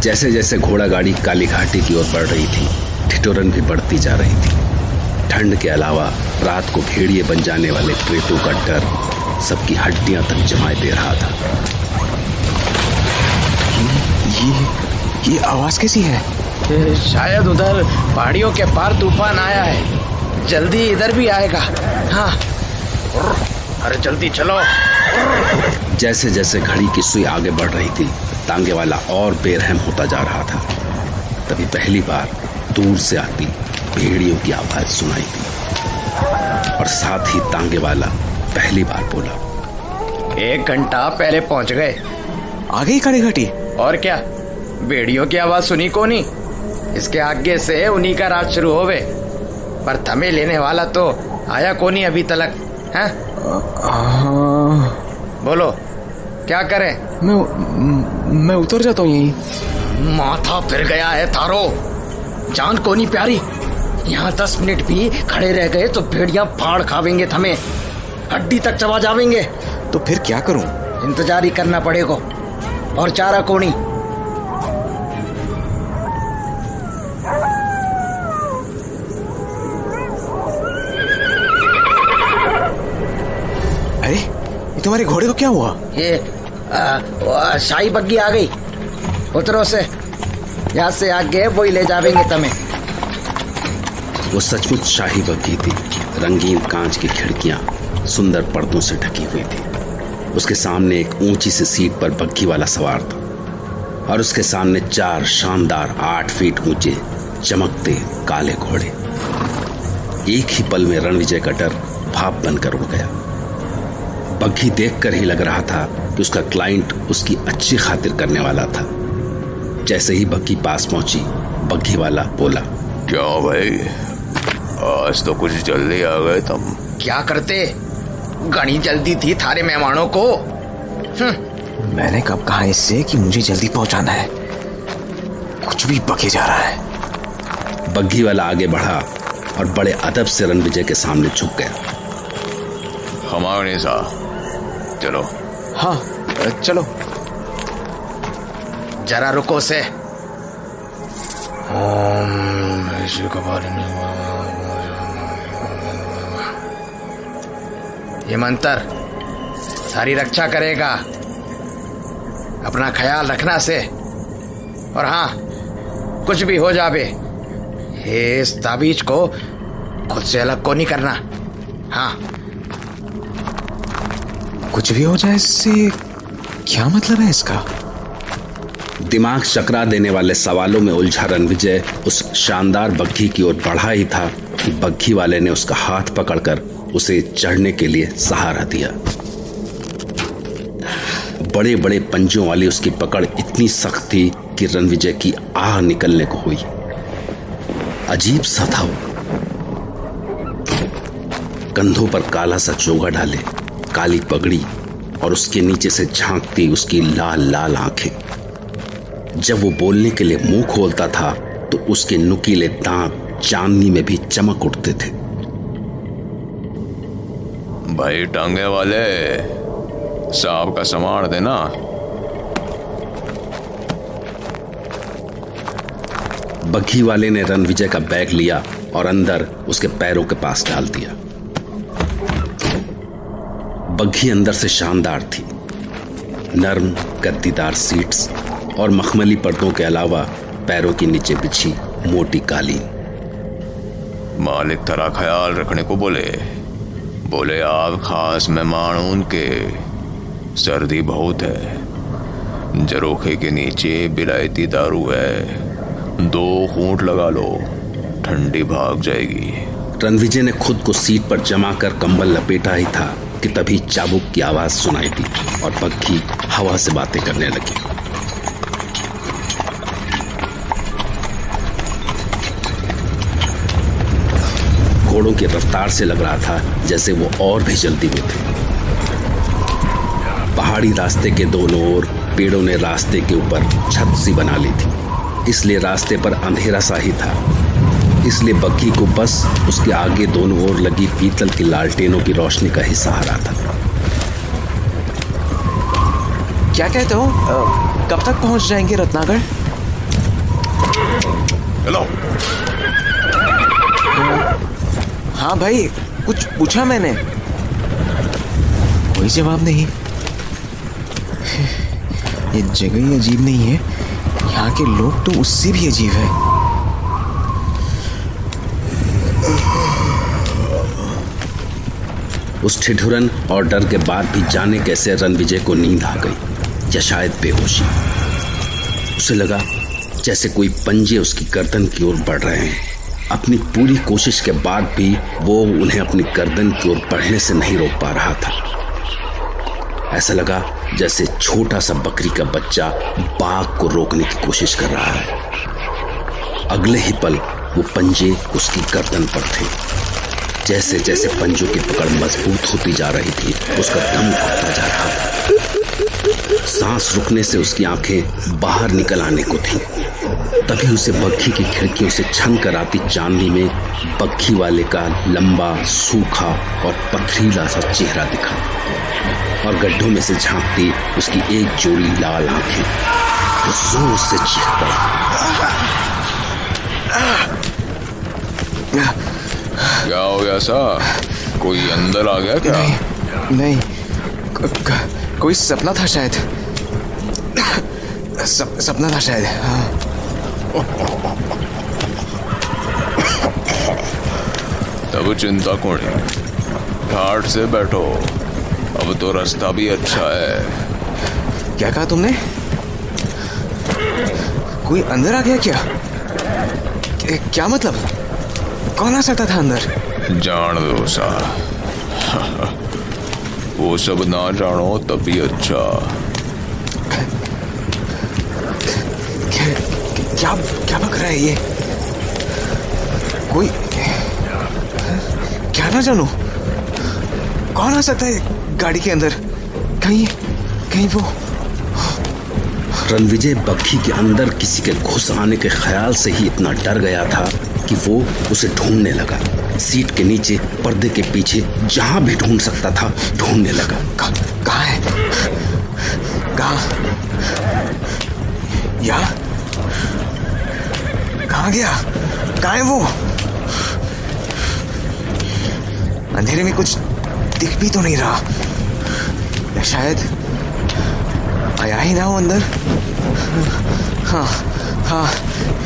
जैसे जैसे घोड़ा गाड़ी काली घाटी की ओर बढ़ रही थी, ठिठुरन भी बढ़ती जा रही थी। ठंड के अलावा रात को भेड़िए बन जाने वाले प्रेतों का डर सबकी हड्डियां तक जमाए दे रहा था। ये आवाज कैसी है? शायद उधर पहाड़ियों के पार तूफान आया है, जल्दी इधर भी आएगा। हाँ, अरे जल्दी चलो। जैसे जैसे घड़ी की सुई आगे बढ़ रही थी, तांगे वाला और बेरहम होता जा रहा था। तभी पहली बार दूर से आती भेड़ियों की आवाज सुनाई दी और साथ ही तांगे वाला पहली बार बोला, 1 घंटा पहले पहुंच गए। आ गई काली घाटी? और क्या, भेड़ियों की आवाज सुनी को नहीं, इसके आगे से उन्हीं का राज शुरू होवे। पर थमे लेने वाला तो आया को नहीं अभी तलक है? बोलो क्या करें? मैं उतर जाता हूँ यहीं। माथा फिर गया है थारो, जान को नहीं प्यारी। यहाँ 10 मिनट भी खड़े रह गए तो भेड़ियां फाड़ खावेंगे, थमे हड्डी तक चबा जावेंगे। तो फिर क्या करूं? इंतजार ही करना पड़ेगा, और चारा को नहीं। अरे ये तुम्हारे घोड़े को क्या हुआ? ये शाही बग्गी आ गई, उतरो से, यहाँ से आगे वही ले जावेंगे तमें। वो सचमुच शाही बग्गी थी। रंगीन कांच की खिड़कियां सुंदर पर्दों से ढकी हुई थी। उसके सामने एक ऊंची सी सीट पर बग्घी वाला सवार था और उसके सामने 4 शानदार 8 फीट ऊंचे चमकते काले घोड़े। एक ही पल में रणविजय का डर भाप बनकर उड़ गया। बग्घी देखकर ही लग रहा था कि उसका क्लाइंट उसकी अच्छी खातिर करने वाला था। जैसे ही बग्घी पास पहुंची, बग्घी वाला बोला, क्या भाई, आज तो कुछ जल्दी आ गए तुम। क्या करते, घनी जल्दी थी थारे मेहमानों को। मैंने कब कहा इससे कि मुझे जल्दी पहुंचाना है? कुछ भी बके जा रहा है। बग्घी वाला आगे बढ़ा और बड़े अदब से रणविजय के सामने झुक गया। हमारे साथ चलो। हाँ चलो। जरा रुको से। ये मंत्र सारी रक्षा करेगा, अपना ख्याल रखना से। और हाँ, कुछ भी हो जावे, इस ताबीज को खुद से अलग को नहीं करना। हाँ, कुछ भी हो जाए इससे क्या मतलब है इसका? दिमाग चकरा देने वाले सवालों में उलझा रणविजय उस शानदार बग्घी की ओर बढ़ा ही था कि बग्घी वाले ने उसका हाथ पकड़कर उसे चढ़ने के लिए सहारा दिया। बड़े बड़े पंजों वाली उसकी पकड़ इतनी सख्त थी कि रणविजय की आह निकलने को हुई। अजीब सा था वो। कंधों पर काला सा चोगा डाले, काली पगड़ी और उसके नीचे से झांकती उसकी लाल लाल आंखें। जब वो बोलने के लिए मुंह खोलता था तो उसके नुकीले दांत चांदनी में भी चमक उठते थे। भाई टांगे वाले, सांप का संभाल देना। बग्घी वाले ने रणविजय का बैग लिया और अंदर उसके पैरों के पास डाल दिया। बग्घी अंदर से शानदार थी। नर्म गद्दीदार सीट्स और मखमली पर्दों के अलावा पैरों के नीचे बिछी मोटी कालीन। मालिक तेरा ख्याल रखने को बोले आप खास मेहमान उनके। सर्दी बहुत है, जरोखे के नीचे बिलायती दारू है, 2 घूंट लगा लो, ठंडी भाग जाएगी। रणविजय ने खुद को सीट पर जमा कर कंबल लपेटा ही था कि तभी चाबुक की आवाज सुनाई दी और बग्घी हवा से बातें करने लगी। घोड़ों की रफ्तार से लग रहा था जैसे वो और भी जल्दी में थे। पहाड़ी रास्ते के दोनों ओर पेड़ों ने रास्ते के ऊपर छत सी बना ली थी, इसलिए रास्ते पर अंधेरा सा ही था। इसलिए बग्घी को बस उसके आगे दोनों ओर लगी पीतल की लालटेनों की रोशनी का ही सहारा था। क्या कहते हो, कब तक पहुंच जाएंगे रत्नागढ़? चलो। हाँ भाई, कुछ पूछा मैंने, कोई जवाब नहीं। ये जगह ही अजीब नहीं है, यहाँ के लोग तो उससे भी अजीब है। उस ठिठुरन और डर के बाद भी जाने कैसे रणविजय को नींद आ गई या शायद बेहोशी। उसे लगा जैसे कोई पंजे उसकी गर्दन की ओर बढ़ रहे हैं। अपनी पूरी कोशिश के बाद भी वो उन्हें अपनी गर्दन की ओर बढ़ने से नहीं रोक पा रहा था। ऐसा लगा जैसे छोटा सा बकरी का बच्चा बाघ को रोकने की कोशिश कर रहा है। अगले ही पल वो पंजे उसकी गर्दन पर थे। जैसे जैसे पंजों की पकड़ मजबूत होती जा रही थी, उसका दम घुटता जा रहा था। सांस रुकने से उसकी आंखें बाहर निकल आने को थीं। तभी उसे बग्घी की खिड़कियों से छन कर आती चांदनी में बग्घी वाले का लंबा, सूखा और पथरीला सा चेहरा दिखा और गड्ढों में से झांकती उसकी एक जोड़ी लाल आंखें। वो जोर से चीख पड़ा। क्या हो गया सा? कोई अंदर आ गया क्या? नहीं, कोई सपना था शायद। सपना था शायद। हाँ। तब चिंता कौन है? ठाठ से बैठो, अब तो रास्ता भी अच्छा है। क्या कहा तुमने? कोई अंदर आ गया क्या? क्या मतलब? कौन आ सकता था अंदर? जान दो सा। वो सब ना जानो तभी अच्छा। क्या बक रहा है ये? कोई क्या ना जानो? कौन आ सकता है गाड़ी के अंदर? कहीं वो। रणविजय बग्घी के अंदर किसी के घुस आने के ख्याल से ही इतना डर गया था कि वो उसे ढूंढने लगा। सीट के नीचे, पर्दे के पीछे, जहां भी ढूंढ सकता था ढूंढने लगा। कहाँ है? कहाँ गया? कहाँ है वो? अंधेरे में कुछ दिख भी तो नहीं रहा। शायद आया ही ना हो अंदर। हाँ,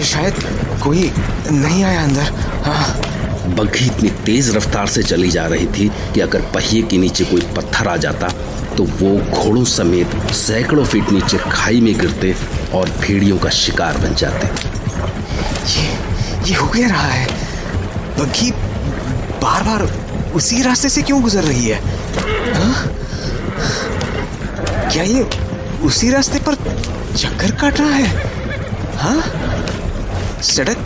शायद कोई नहीं आया अंदर। हाँ। बग्घी इतनी तेज रफ्तार से चली जा रही थी कि अगर पहिए के नीचे कोई पत्थर आ जाता तो वो घोड़ों समेत सैकड़ों फीट नीचे खाई में गिरते और भेड़ियों का शिकार बन जाते। ये हो क्या रहा है? बग्घी बार बार उसी रास्ते से क्यों गुजर रही है? हाँ? क्या ये उसी रास्ते पर चक्कर काट रहा है? हाँ? सड़क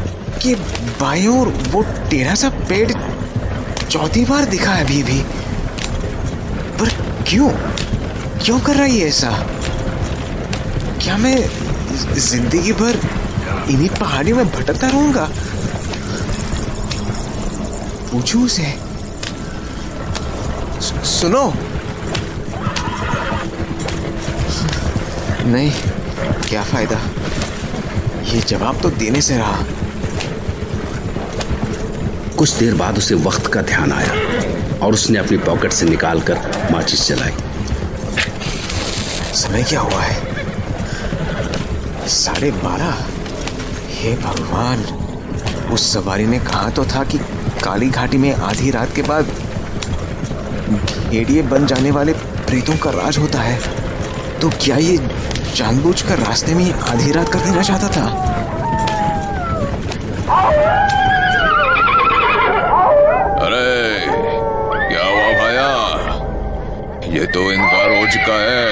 के बाईं ओर वो टेढ़ा सा पेड़ चौथी बार दिखा है अभी भी। पर क्यों कर रही है ऐसा? क्या मैं जिंदगी भर इन्हीं पहाड़ियों में भटकता रहूंगा? पूछूं उसे। सुनो। नहीं, क्या फायदा, ये जवाब तो देने से रहा। कुछ देर बाद उसे वक्त का ध्यान आया और उसने अपनी पॉकेट से निकालकर माचिस जलाई। समय क्या हुआ है? 12:30। हे भगवान, उस सवारी ने कहा तो था कि काली घाटी में आधी रात के बाद भेड़िए बन जाने वाले प्रेतों का राज होता है। तो क्या ये जानबूझकर रास्ते में आधी रात कर देना चाहता था? अरे क्या हुआ भाया? ये तो इनका रोज का है,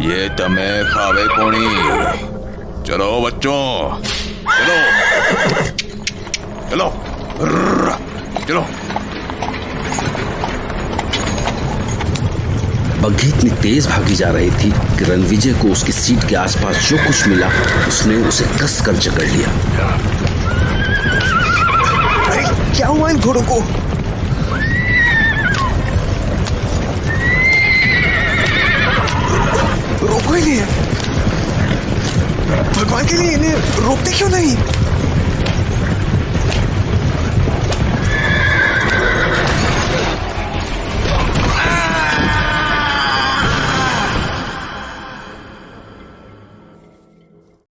ये तमें खावे कोनी। चलो बच्चों, चलो चलो। बग्घी इतनी तेज भागी जा रही थी कि रणविजय को उसकी सीट के आसपास जो कुछ मिला उसने उसे कस कर जकड़ लिया। अरे क्या हुआ इन घोड़ों को? रोको ही नहीं है। भगवान के लिए इन्हें रोकते क्यों नहीं?